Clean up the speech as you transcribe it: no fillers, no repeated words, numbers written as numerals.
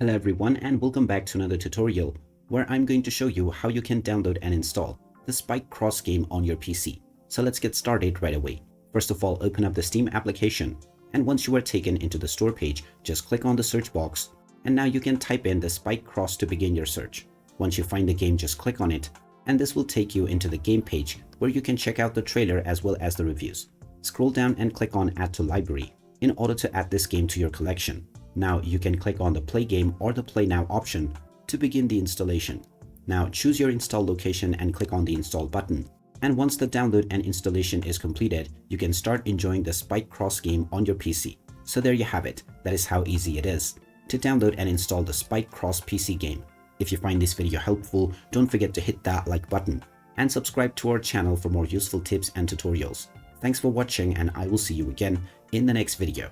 Hello everyone and welcome back to another tutorial where I'm going to show you how you can download and install the Spike Cross game on your PC. So let's get started right away. First of all, open up the Steam application, and once you are taken into the store page, just click on the search box, and now you can type in the Spike Cross to begin your search. Once you find the game, just click on it, and this will take you into the game page where you can check out the trailer as well as the reviews. Scroll down and click on Add to Library in order to add this game to your collection. Now you can click on the Play Game or the Play Now option to begin the installation. Now choose your install location and click on the Install button. And once the download and installation is completed, you can start enjoying the Spike Cross game on your PC. So there you have it. That is how easy it is to download and install the Spike Cross PC game. If you find this video helpful, don't forget to hit that like button and subscribe to our channel for more useful tips and tutorials. Thanks for watching, and I will see you again in the next video.